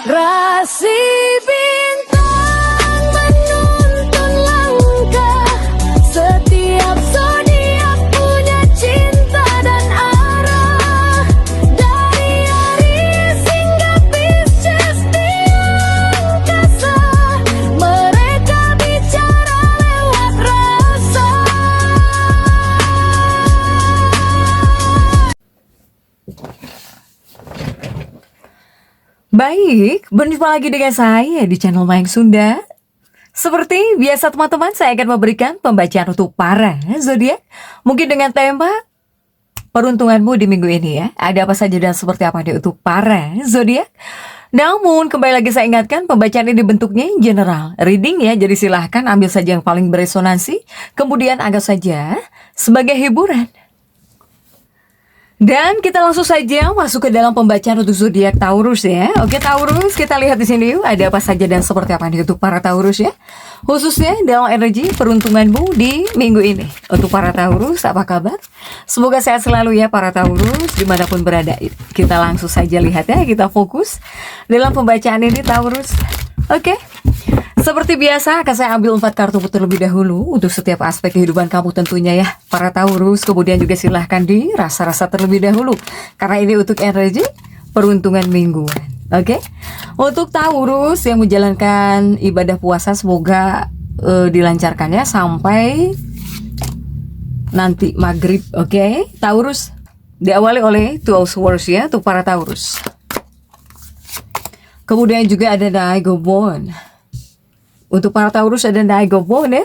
Rasi bintang menuntun langkah, setiap zodiak punya cinta dan arah. Dari Aries hingga Pisces di angkasa, mereka bicara lewat rasa. Baik, berjumpa lagi dengan saya di channel Mayang Sunda. Seperti biasa teman-teman, saya akan memberikan pembacaan untuk para zodiak. Mungkin dengan tema peruntunganmu di minggu ini ya. Ada apa saja dan seperti apa nih untuk para zodiak. Namun kembali lagi saya ingatkan, pembacaan ini bentuknya general reading ya. Jadi silahkan ambil saja yang paling beresonansi, kemudian anggap saja sebagai hiburan. Dan kita langsung saja masuk ke dalam pembacaan untuk zodiak Taurus ya. Oke Taurus, kita lihat di sini yuk ada apa saja dan seperti apa nih untuk para Taurus ya. Khususnya dalam energi peruntunganmu di minggu ini. Untuk para Taurus, apa kabar? Semoga sehat selalu ya para Taurus dimanapun berada. Kita langsung saja lihat ya, kita fokus dalam pembacaan ini Taurus. Oke. Seperti biasa akan saya ambil 4 kartu terlebih dahulu untuk setiap aspek kehidupan kamu tentunya ya para Taurus. Kemudian juga silahkan dirasa-rasa terlebih dahulu karena ini untuk energi peruntungan mingguan. Oke. Untuk Taurus yang menjalankan ibadah puasa semoga dilancarkan ya sampai nanti maghrib. Oke. Taurus diawali oleh Two of Swords ya untuk para Taurus. Kemudian juga ada Nine of Wands. Untuk para Taurus ada Nine of Wands ya.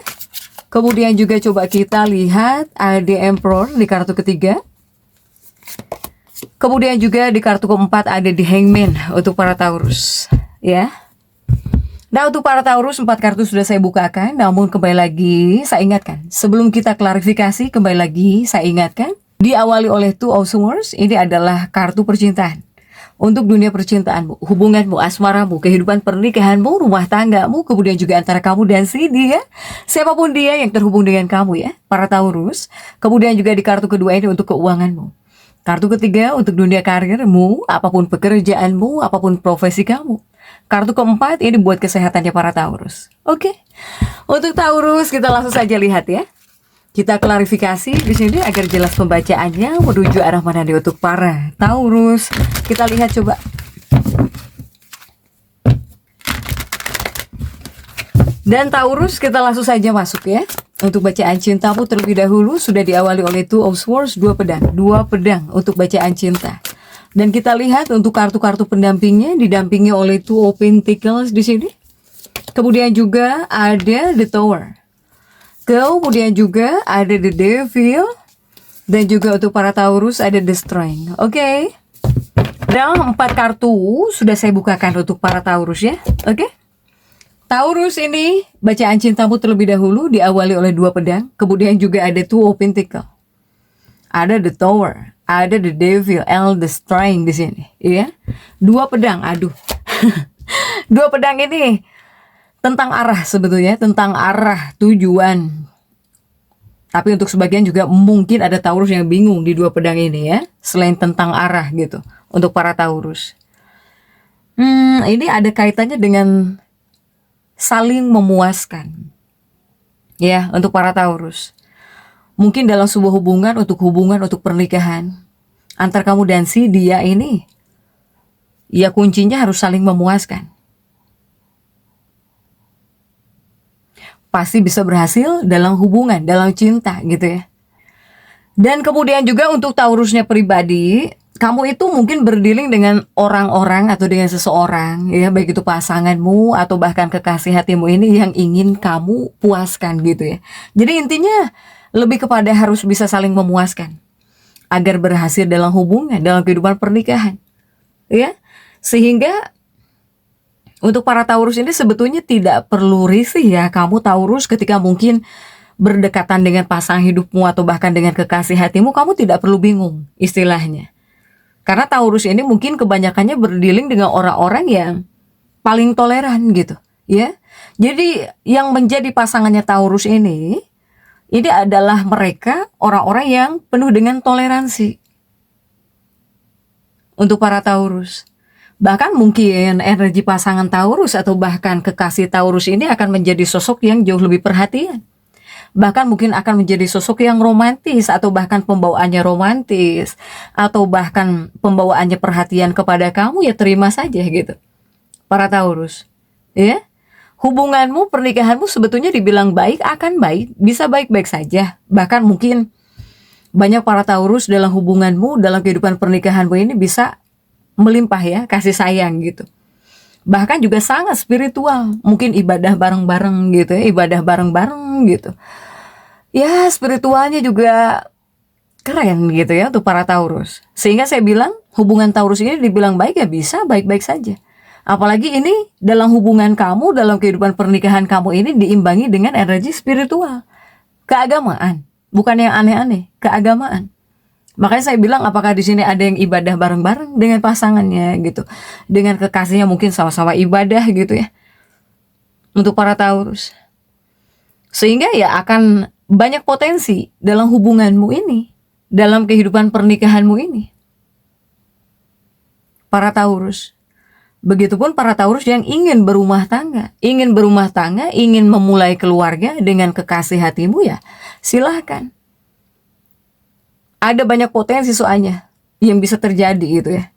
Kemudian juga coba kita lihat ada Emperor di kartu ketiga. Kemudian juga di kartu keempat ada di Hangman untuk para Taurus ya. Nah untuk para Taurus 4 kartu sudah saya bukakan. Namun kembali lagi saya ingatkan, sebelum kita klarifikasi kembali lagi saya ingatkan, diawali oleh Two of Swords. Ini adalah kartu percintaan. Untuk dunia percintaanmu, hubunganmu, asmaramu, kehidupan pernikahanmu, rumah tanggamu, kemudian juga antara kamu dan si dia, siapapun dia yang terhubung dengan kamu ya, para Taurus. Kemudian juga di kartu kedua ini untuk keuanganmu. Kartu ketiga untuk dunia karirmu, apapun pekerjaanmu, apapun profesi kamu. Kartu keempat ini buat kesehatannya para Taurus. Oke. Untuk Taurus kita langsung saja lihat ya. Kita klarifikasi di sini agar jelas pembacaannya menuju arah mana nih untuk para Taurus. Kita lihat coba. Dan Taurus kita langsung saja masuk ya. Untuk bacaan cintamu terlebih dahulu sudah diawali oleh Two of Swords, 2 pedang. 2 pedang untuk bacaan cinta. Dan kita lihat untuk kartu-kartu pendampingnya didampingi oleh Two of Pentacles di sini. Kemudian juga ada The Tower. Kemudian juga ada The Devil. Dan juga untuk para Taurus ada The Strength. Oke. Dan 4 kartu sudah saya bukakan untuk para Taurus ya. Oke. Taurus ini bacaan cintamu terlebih dahulu diawali oleh 2 pedang. Kemudian juga ada Two of Pentacles. Ada The Tower. Ada The Devil. The Strength di sini. Ya. 2 pedang. Aduh. 2 pedang ini tentang arah sebetulnya, tentang arah tujuan. Tapi untuk sebagian juga mungkin ada Taurus yang bingung di 2 pedang ini ya, selain tentang arah gitu. Untuk para Taurus, ini ada kaitannya dengan saling memuaskan. Ya, untuk para Taurus. Mungkin dalam sebuah hubungan untuk pernikahan antar kamu dan si dia ini, ya kuncinya harus saling memuaskan. Pasti bisa berhasil dalam hubungan, dalam cinta gitu ya. Dan kemudian juga untuk Taurusnya pribadi, kamu itu mungkin berdealing dengan orang-orang atau dengan seseorang ya, baik itu pasanganmu atau bahkan kekasih hatimu ini yang ingin kamu puaskan gitu ya. Jadi intinya lebih kepada harus bisa saling memuaskan agar berhasil dalam hubungan, dalam kehidupan pernikahan ya. Sehingga untuk para Taurus ini sebetulnya tidak perlu risih ya kamu Taurus ketika mungkin berdekatan dengan pasangan hidupmu atau bahkan dengan kekasih hatimu, kamu tidak perlu bingung istilahnya. Karena Taurus ini mungkin kebanyakannya berdealing dengan orang-orang yang paling toleran gitu ya. Jadi yang menjadi pasangannya Taurus ini adalah mereka orang-orang yang penuh dengan toleransi. Untuk para Taurus, Bahkan mungkin energi pasangan Taurus atau bahkan kekasih Taurus ini akan menjadi sosok yang jauh lebih perhatian. Bahkan mungkin akan menjadi sosok yang romantis atau bahkan pembawaannya romantis atau bahkan pembawaannya perhatian kepada kamu, ya terima saja gitu. Para Taurus, ya. Hubunganmu, pernikahanmu sebetulnya dibilang baik akan baik, bisa baik-baik saja. Bahkan mungkin banyak para Taurus dalam hubunganmu, dalam kehidupan pernikahanmu ini bisa melimpah ya kasih sayang gitu. Bahkan juga sangat spiritual, mungkin ibadah bareng-bareng gitu ya, ibadah bareng-bareng gitu. Ya spiritualnya juga keren gitu ya untuk para Taurus. Sehingga saya bilang hubungan Taurus ini dibilang baik ya bisa baik-baik saja. Apalagi ini dalam hubungan kamu, dalam kehidupan pernikahan kamu ini diimbangi dengan energi spiritual. Keagamaan, bukan yang aneh-aneh, keagamaan. Makanya saya bilang apakah di sini ada yang ibadah bareng-bareng dengan pasangannya gitu. Dengan kekasihnya mungkin sama-sama ibadah gitu ya. Untuk para Taurus. Sehingga ya akan banyak potensi dalam hubunganmu ini, dalam kehidupan pernikahanmu ini. Para Taurus. Begitupun para Taurus yang ingin berumah tangga, ingin memulai keluarga dengan kekasih hatimu, ya silahkan. Ada banyak potensi soalnya yang bisa terjadi gitu ya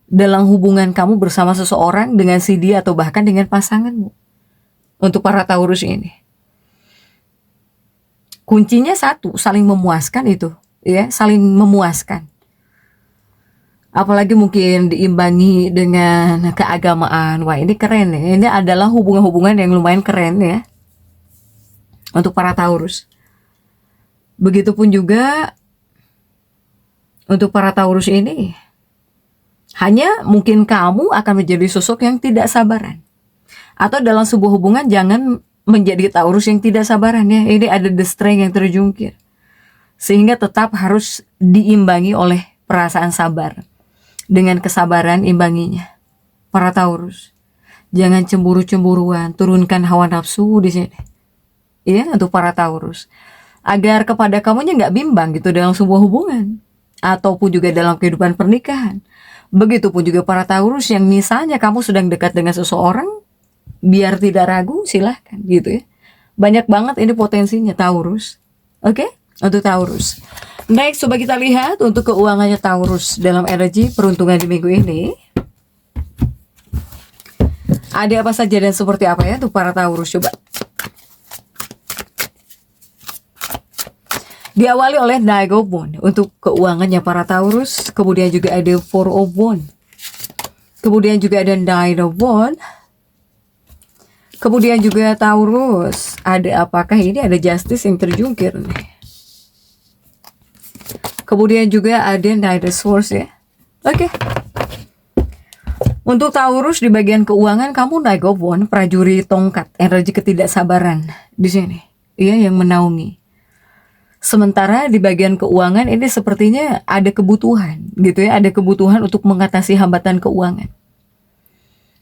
dalam hubungan kamu bersama seseorang, dengan si dia atau bahkan dengan pasanganmu. Untuk para Taurus ini, kuncinya satu, saling memuaskan itu ya, saling memuaskan. Apalagi mungkin diimbangi dengan keagamaan. Wah ini keren ya. Ini adalah hubungan-hubungan yang lumayan keren ya untuk para Taurus. Begitupun juga untuk para Taurus ini, hanya mungkin kamu akan menjadi sosok yang tidak sabaran. Atau dalam sebuah hubungan jangan menjadi Taurus yang tidak sabaran ya. Ini ada the strength yang terjungkir. Sehingga tetap harus diimbangi oleh perasaan sabar. Dengan kesabaran imbanginya. Para Taurus, jangan cemburu-cemburuan, turunkan hawa nafsu di sini. Ya, untuk para Taurus. Agar kepada kamunya nggak bimbang gitu dalam sebuah hubungan. Ataupun juga dalam kehidupan pernikahan. Begitupun juga para Taurus yang misalnya kamu sedang dekat dengan seseorang, biar tidak ragu silahkan gitu ya. Banyak banget ini potensinya Taurus. Oke? Untuk Taurus. Next, coba kita lihat untuk keuangannya Taurus dalam energi peruntungan di minggu ini. Ada apa saja dan seperti apa ya untuk para Taurus, coba. Diawali oleh Knight of Wands untuk keuangannya para Taurus. Kemudian juga ada Four of Wands. Kemudian juga ada Nine of Wands. Kemudian juga Taurus, ada apakah ini ada Justice yang terjungkir nih. Kemudian juga ada Knight of Swords ya. Oke. Untuk Taurus di bagian keuangan kamu Knight of Wands, prajurit tongkat, energi ketidaksabaran di sini. Iya yang menaungi. Sementara di bagian keuangan ini sepertinya ada kebutuhan gitu ya, ada kebutuhan untuk mengatasi hambatan keuangan.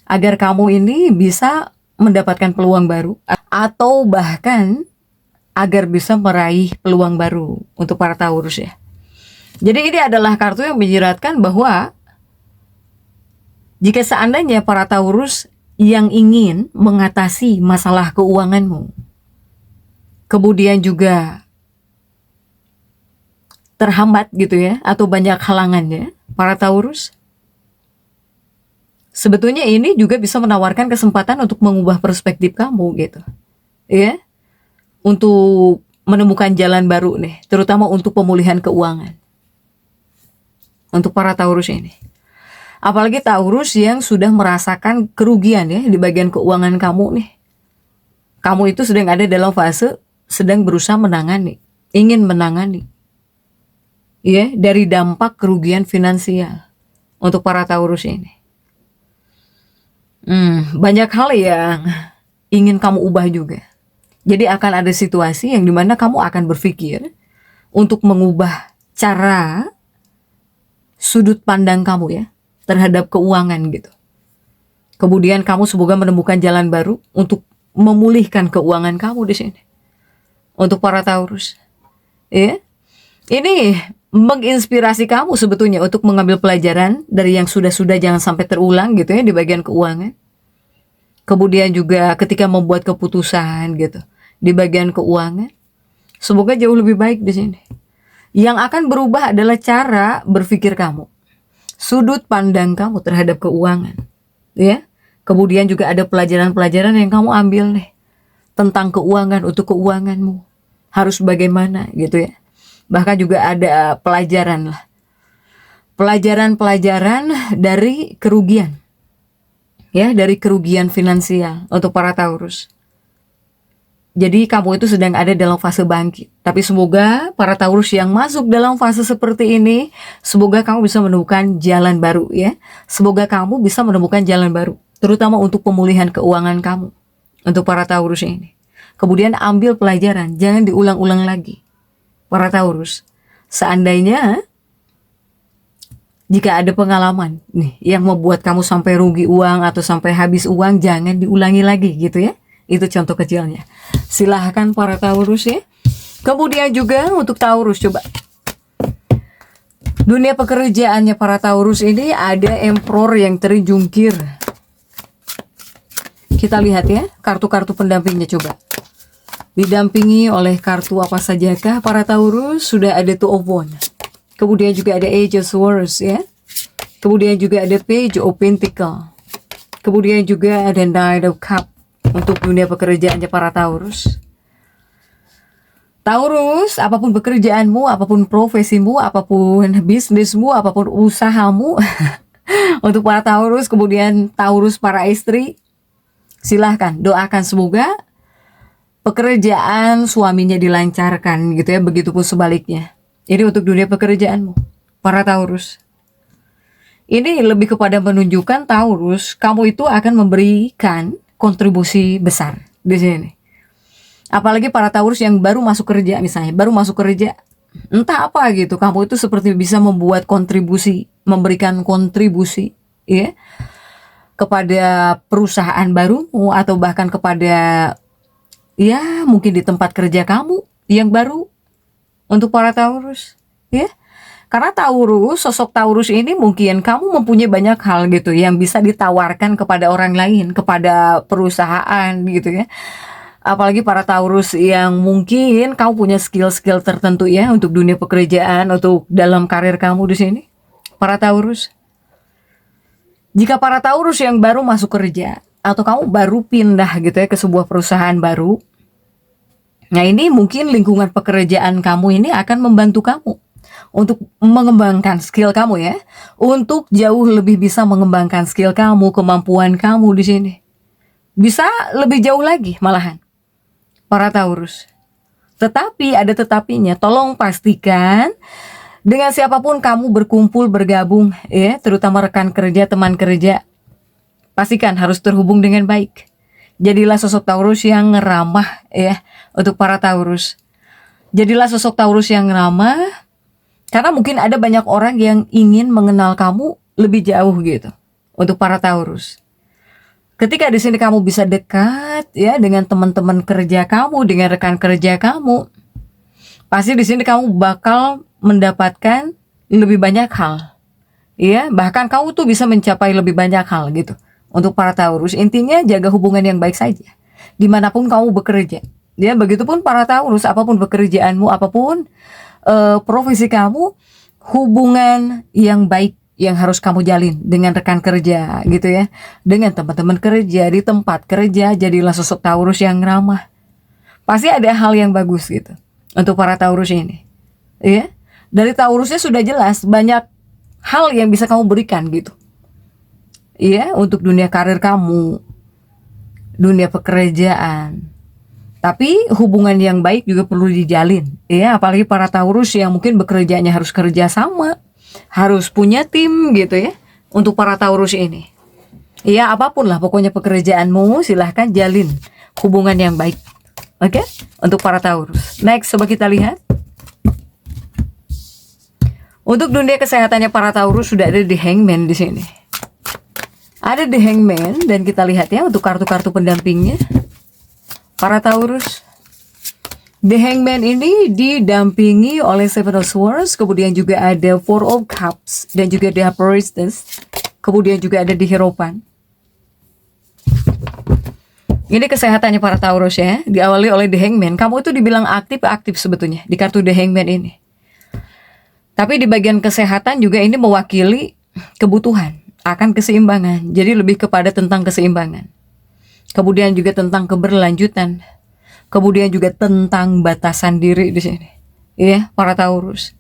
Agar kamu ini bisa mendapatkan peluang baru atau bahkan agar bisa meraih peluang baru untuk para Taurus ya. Jadi ini adalah kartu yang menyiratkan bahwa jika seandainya para Taurus yang ingin mengatasi masalah keuanganmu, kemudian juga terhambat gitu ya, atau banyak halangannya, para Taurus, sebetulnya ini juga bisa menawarkan kesempatan untuk mengubah perspektif kamu gitu, ya, untuk menemukan jalan baru nih, terutama untuk pemulihan keuangan. Untuk para Taurus ini. Apalagi Taurus yang sudah merasakan kerugian ya di bagian keuangan kamu nih. Kamu itu sedang ada dalam fase sedang berusaha menangani, ingin menangani. Ya, dari dampak kerugian finansial untuk para Taurus ini. Banyak hal yang ingin kamu ubah juga. Jadi akan ada situasi yang dimana kamu akan berpikir untuk mengubah cara sudut pandang kamu ya terhadap keuangan gitu. Kemudian kamu semoga menemukan jalan baru untuk memulihkan keuangan kamu di sini. Untuk para Taurus. Ya. Ini menginspirasi kamu sebetulnya untuk mengambil pelajaran dari yang sudah-sudah, jangan sampai terulang gitu ya di bagian keuangan. Kemudian juga ketika membuat keputusan gitu di bagian keuangan, semoga jauh lebih baik di sini. Yang akan berubah adalah cara berpikir kamu, sudut pandang kamu terhadap keuangan, ya. Kemudian juga ada pelajaran-pelajaran yang kamu ambil nih tentang keuangan, untuk keuanganmu harus bagaimana gitu ya. Bahkan juga ada pelajaran lah, pelajaran-pelajaran dari kerugian, ya, dari kerugian finansial untuk para Taurus. Jadi kamu itu sedang ada dalam fase bangkit. Tapi semoga para Taurus yang masuk dalam fase seperti ini, semoga kamu bisa menemukan jalan baru ya. Semoga kamu bisa menemukan jalan baru, terutama untuk pemulihan keuangan kamu untuk para Taurus ini. Kemudian ambil pelajaran, jangan diulang-ulang lagi. Para Taurus, seandainya jika ada pengalaman nih yang membuat kamu sampai rugi uang atau sampai habis uang, jangan diulangi lagi gitu ya. Itu contoh kecilnya. Silahkan para Taurus ya. Kemudian juga untuk Taurus, coba dunia pekerjaannya para Taurus ini ada Emperor yang terjungkir. Kita lihat ya kartu-kartu pendampingnya, coba. Didampingi oleh kartu apa sajakah para Taurus? Sudah ada Two of Wands. Kemudian juga ada Age of Swords ya. Kemudian juga ada Page of Pentacles. Kemudian juga ada Knight of Cups untuk dunia pekerjaannya para Taurus. Taurus, apapun pekerjaanmu, apapun profesimu, apapun bisnismu, apapun usahamu, untuk para Taurus, kemudian Taurus para istri, silahkan doakan semoga pekerjaan suaminya dilancarkan gitu ya, begitupun sebaliknya. Ini untuk dunia pekerjaanmu, para Taurus. Ini lebih kepada menunjukkan Taurus, kamu itu akan memberikan kontribusi besar di sini. Apalagi para Taurus yang baru masuk kerja misalnya, baru masuk kerja, entah apa gitu, kamu itu seperti bisa membuat kontribusi, memberikan kontribusi ya kepada perusahaan barumu atau bahkan kepada ya mungkin di tempat kerja kamu yang baru untuk para Taurus ya. Karena Taurus, sosok Taurus ini mungkin kamu mempunyai banyak hal gitu yang bisa ditawarkan kepada orang lain, kepada perusahaan gitu ya. Apalagi para Taurus yang mungkin kamu punya skill-skill tertentu ya untuk dunia pekerjaan, untuk dalam karir kamu di sini. Para Taurus, jika para Taurus yang baru masuk kerja atau kamu baru pindah gitu ya ke sebuah perusahaan baru, nah ini mungkin lingkungan pekerjaan kamu ini akan membantu kamu untuk mengembangkan skill kamu ya, untuk jauh lebih bisa mengembangkan skill kamu, kemampuan kamu di sini. Bisa lebih jauh lagi malahan, para Taurus. Tetapi ada tetapinya, tolong pastikan dengan siapapun kamu berkumpul, bergabung ya, terutama rekan kerja, teman kerja, pastikan harus terhubung dengan baik. Jadilah sosok Taurus yang ramah ya untuk para Taurus. Jadilah sosok Taurus yang ramah, karena mungkin ada banyak orang yang ingin mengenal kamu lebih jauh gitu untuk para Taurus. Ketika di sini kamu bisa dekat ya dengan teman-teman kerja kamu, dengan rekan kerja kamu, pasti di sini kamu bakal mendapatkan lebih banyak hal. Ya, bahkan kamu tuh bisa mencapai lebih banyak hal gitu. Untuk para Taurus, intinya jaga hubungan yang baik saja dimanapun kamu bekerja. Ya, begitupun para Taurus, apapun pekerjaanmu, apapun profesi kamu, hubungan yang baik yang harus kamu jalin dengan rekan kerja gitu ya, dengan teman-teman kerja di tempat kerja. Jadilah sosok Taurus yang ramah. Pasti ada hal yang bagus gitu untuk para Taurus ini. Ya, dari Taurusnya sudah jelas banyak hal yang bisa kamu berikan gitu. Iya, untuk dunia karir kamu, dunia pekerjaan. Tapi hubungan yang baik juga perlu dijalin. Ya, apalagi para Taurus yang mungkin bekerjanya harus kerja sama, harus punya tim gitu ya. Untuk para Taurus ini. Iya, apapun lah pokoknya pekerjaanmu, silahkan jalin hubungan yang baik. Oke? Untuk para Taurus. Next, coba kita lihat. Untuk dunia kesehatannya para Taurus sudah ada di Hangman di sini. Ada di Hangman, dan kita lihat ya untuk kartu-kartu pendampingnya para Taurus. The Hangman ini didampingi oleh Seven of Swords, kemudian juga ada Four of Cups, dan juga The Priestess, kemudian juga ada di Hierophant. Ini kesehatannya para Taurus ya, diawali oleh The Hangman. Kamu itu dibilang aktif sebetulnya di kartu The Hangman ini. Tapi di bagian kesehatan juga ini mewakili kebutuhan akan keseimbangan. Jadi lebih kepada tentang keseimbangan. Kemudian juga tentang keberlanjutan. Kemudian juga tentang batasan diri di sini. Iya, para Taurus.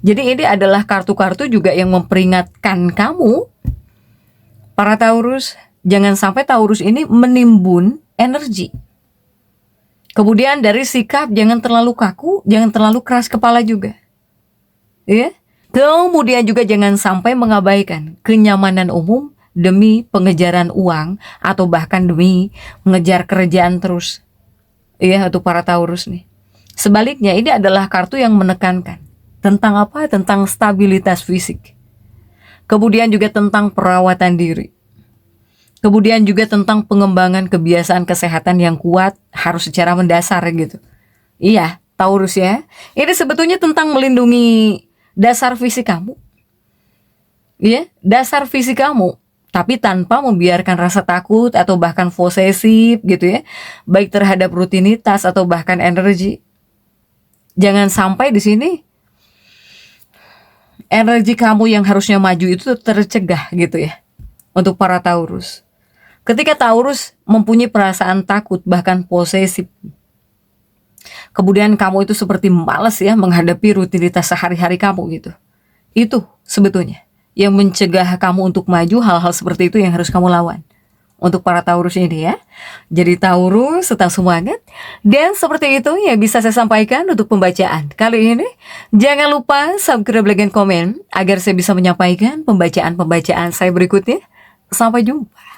Jadi ini adalah kartu-kartu juga yang memperingatkan kamu, para Taurus, jangan sampai Taurus ini menimbun energi. Kemudian dari sikap, jangan terlalu kaku, jangan terlalu keras kepala juga. Ya. Kemudian juga jangan sampai mengabaikan kenyamanan umum demi pengejaran uang atau bahkan demi mengejar kerjaan terus. Iya, untuk para Taurus nih. Sebaliknya, ini adalah kartu yang menekankan tentang apa? Tentang stabilitas fisik. Kemudian juga tentang perawatan diri. Kemudian juga tentang pengembangan kebiasaan kesehatan yang kuat harus secara mendasar gitu. Iya, Taurus ya. Ini sebetulnya tentang melindungi dasar fisik kamu. Iya, dasar fisik kamu. Tapi tanpa membiarkan rasa takut atau bahkan posesif gitu ya. Baik terhadap rutinitas atau bahkan energi. Jangan sampai di sini energi kamu yang harusnya maju itu tercegah gitu ya. Untuk para Taurus. Ketika Taurus mempunyai perasaan takut bahkan posesif. Kemudian kamu itu seperti malas ya menghadapi rutinitas sehari-hari kamu gitu. Itu sebetulnya yang mencegah kamu untuk maju, hal-hal seperti itu yang harus kamu lawan. Untuk para Taurus ini ya. Jadi Taurus tetap semangat. Dan seperti itu yang bisa saya sampaikan untuk pembacaan kali ini. Jangan lupa subscribe, like, dan komen agar saya bisa menyampaikan pembacaan-pembacaan saya berikutnya. Sampai jumpa.